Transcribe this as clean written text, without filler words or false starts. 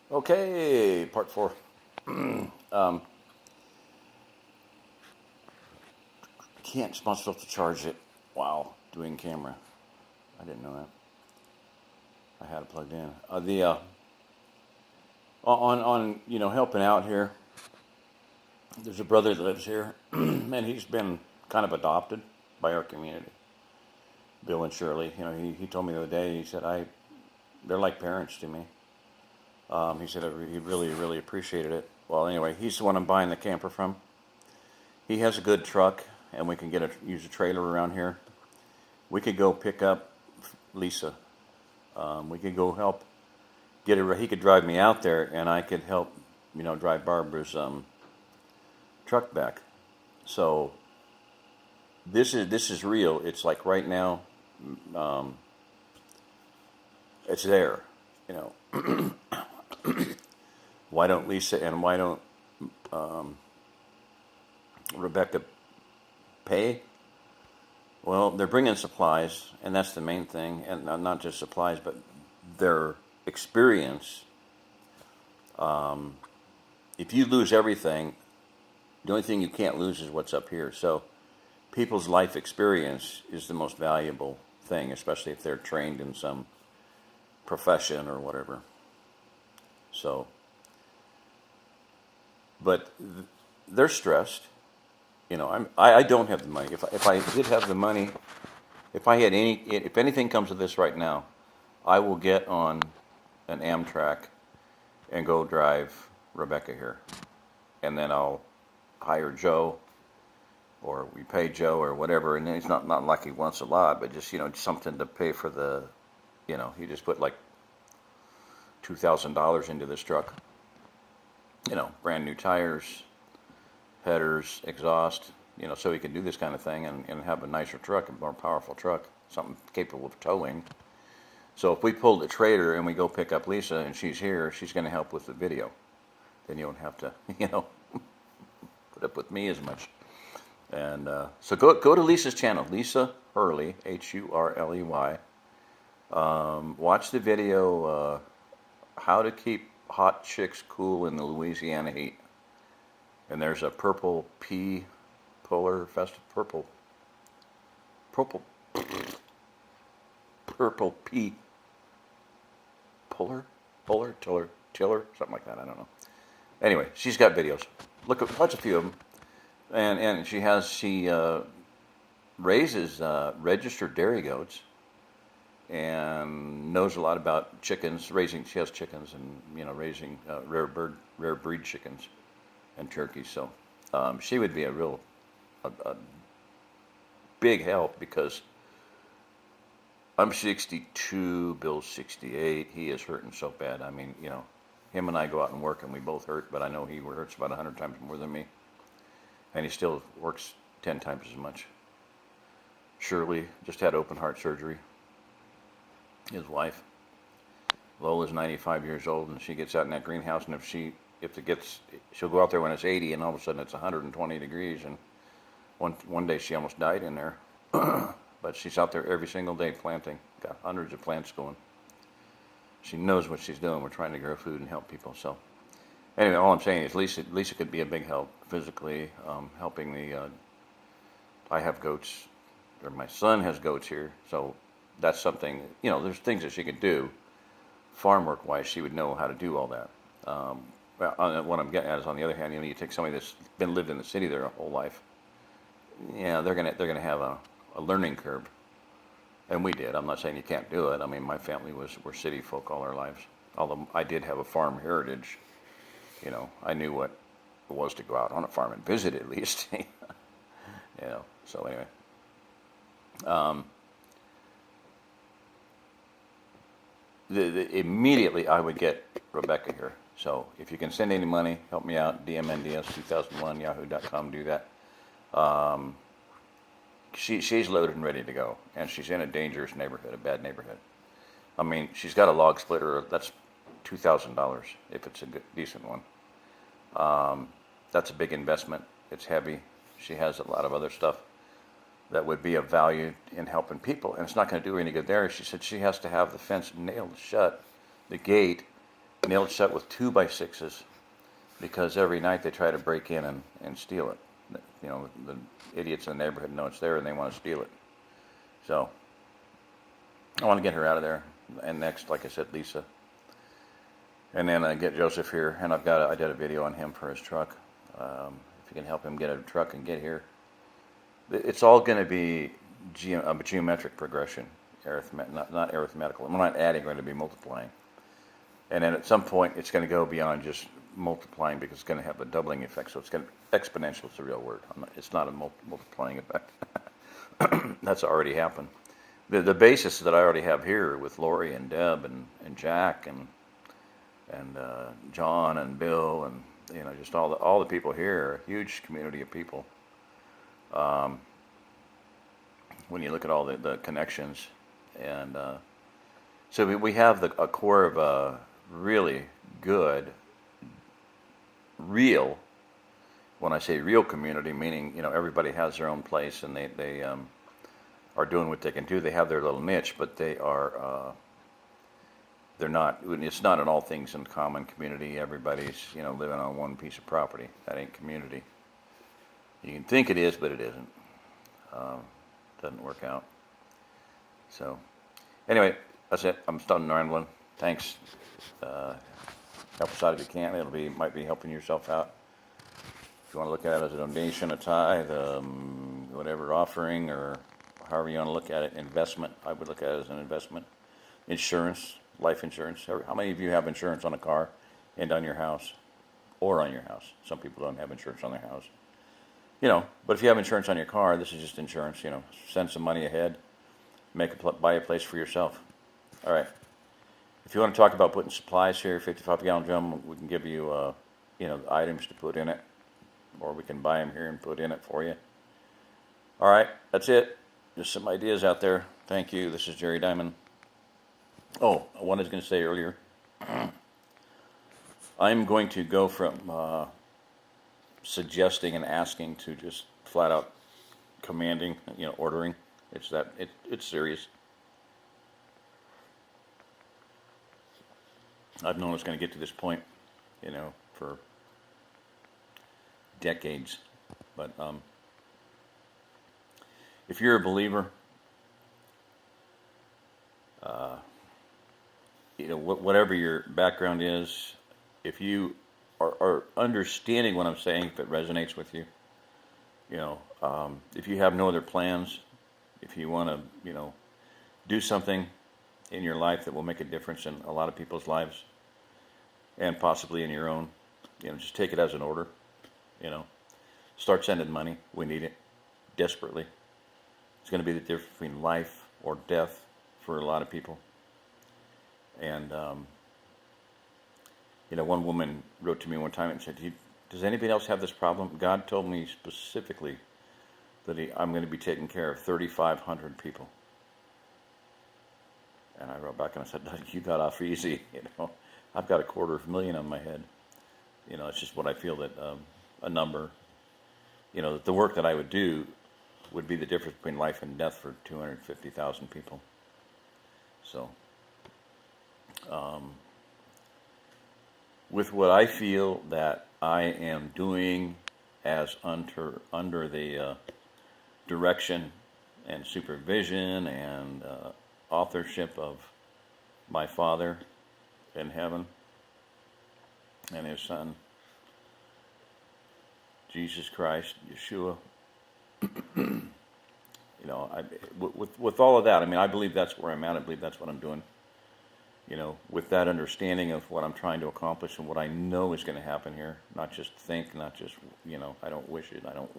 Okay, part four. Can't not supposed to charge it while doing camera. I didn't know that. I had it plugged in. The on helping out here. There's a brother that lives here, and he's been kind of adopted by our community. Bill and Shirley. He told me the other day. He said they're like parents to me. He said he really appreciated it. Well, anyway, he's the one I'm buying the camper from. He has a good truck, and we can use a trailer around here. We could go pick up Lisa. We could go help get her. He could drive me out there, and I could help, drive Barbara's truck back. So this is real. It's like right now, it's there. Why don't Lisa and why don't Rebecca pay? Well, they're bringing supplies, and that's the main thing, and not just supplies, but their experience. If you lose everything, the only thing you can't lose is what's up here. So people's life experience is the most valuable thing, especially if they're trained in some profession or whatever. So, but they're stressed. I don't have the money. If I did have the money, if anything comes of this right now, I will get on an Amtrak and go drive Rebecca here, and then I'll hire Joe, or we pay Joe or whatever. And he's not like he wants a lot, but just something to pay for the, he just put like $2,000 into this truck. Brand new tires, headers, exhaust, so he can do this kind of thing and have a nicer truck, a more powerful truck, something capable of towing. So if we pull the trailer and we go pick up Lisa and she's here, she's going to help with the video. Then you don't have to, put up with me as much. And so go to Lisa's channel, Lisa Hurley, Hurley. Watch the video, how to keep hot chicks cool in the Louisiana heat. And there's a purple pea puller purple pea tiller, something like that. I don't know. Anyway, she's got videos. Watch a few of them. And she raises registered dairy goats and knows a lot about chickens. She has chickens and raising rare breed chickens and turkeys. So she would be a big help, because I'm 62, Bill's 68. He is hurting so bad. I mean, him and I go out and work and we both hurt, but I know he hurts about 100 times more than me. And he still works 10 times as much. Shirley just had open heart surgery. His wife, Lola's 95 years old, and she gets out in that greenhouse, and she'll go out there when it's 80, and all of a sudden it's 120 degrees, and one day she almost died in there. But she's out there every single day planting, got hundreds of plants going. She knows what she's doing. We're trying to grow food and help people. So anyway, all I'm saying is Lisa could be a big help physically, helping I have goats, or my son has goats here, so that's something, there's things that she could do, farm work wise. She would know how to do all that. What I'm getting at is, on the other hand, you take somebody that's lived in the city their whole life. Yeah, they're gonna have a learning curve, and we did. I'm not saying you can't do it. I mean, my family were city folk all our lives. Although I did have a farm heritage, I knew what it was to go out on a farm and visit at least. So anyway, immediately I would get Rebecca here. So if you can send any money, help me out. DMNDS2001 yahoo.com. Do that. She's loaded and ready to go, and she's in a dangerous neighborhood, a bad neighborhood. I mean, she's got a log splitter. That's $2,000 if it's a decent one. That's a big investment. It's heavy. She has a lot of other stuff that would be of value in helping people, and it's not going to do her any good there. She said she has to have the fence nailed shut, the gate, nailed shut with 2x6s because every night they try to break in and steal it. You know, the idiots in the neighborhood know it's there and they want to steal it. So I want to get her out of there. And next, like I said, Lisa. And then get Joseph here. And I did a video on him for his truck. If you can help him get a truck and get here. It's all going to be a geometric progression, not arithmetical. We're not adding, we're going to be multiplying. And then at some point, it's going to go beyond just multiplying because it's going to have a doubling effect. So it's going to exponential is the real word. It's not a multiplying effect. That's already happened. The basis that I already have here with Lori and Deb and Jack and John and Bill and just all the people here, a huge community of people. When you look at all the connections, and so we have a core of a really good, real. When I say real community, meaning everybody has their own place and they are doing what they can do. They have their little niche, but they're not. It's not an all things in common community. Everybody's living on one piece of property. That ain't community. You can think it is, but it isn't. Doesn't work out. So, anyway, that's it. I'm done rambling. Thanks. Help us out if you can. Might be helping yourself out. If you want to look at it as a donation, a tithe, whatever offering, or however you want to look at it, investment. I would look at it as an investment. Insurance, life insurance. How many of you have insurance on a car and on your house, or on your house? Some people don't have insurance on their house. But if you have insurance on your car, this is just insurance. Send some money ahead, buy a place for yourself. All right. If you want to talk about putting supplies here, 55-gallon drum, we can give you, items to put in it, or we can buy them here and put in it for you. All right, that's it. Just some ideas out there. Thank you. This is Jerry Diamond. Oh, what I was going to say earlier. I'm going to go from suggesting and asking to just flat out commanding, ordering. It's serious. I've known it's going to get to this point, for decades. But if you're a believer, whatever your background is, if you are understanding what I'm saying, if it resonates with you, if you have no other plans, if you want to, do something in your life that will make a difference in a lot of people's lives, and possibly in your own, just take it as an order, start sending money. We need it desperately. It's going to be the difference between life or death for a lot of people. And, one woman wrote to me one time and said, does anybody else have this problem? God told me specifically that I'm going to be taking care of 3,500 people. And I wrote back and I said, you got off easy. I've got 250,000 on my head. It's just what I feel that a number, that the work that I would do would be the difference between life and death for 250,000 people. So, with what I feel that I am doing as under the direction and supervision and authorship of my Father in heaven and His Son, Jesus Christ, Yeshua. With all of that, I believe that's where I'm at. I believe that's what I'm doing. With that understanding of what I'm trying to accomplish and what I know is going to happen here, not just think, not just, I don't wish it, I don't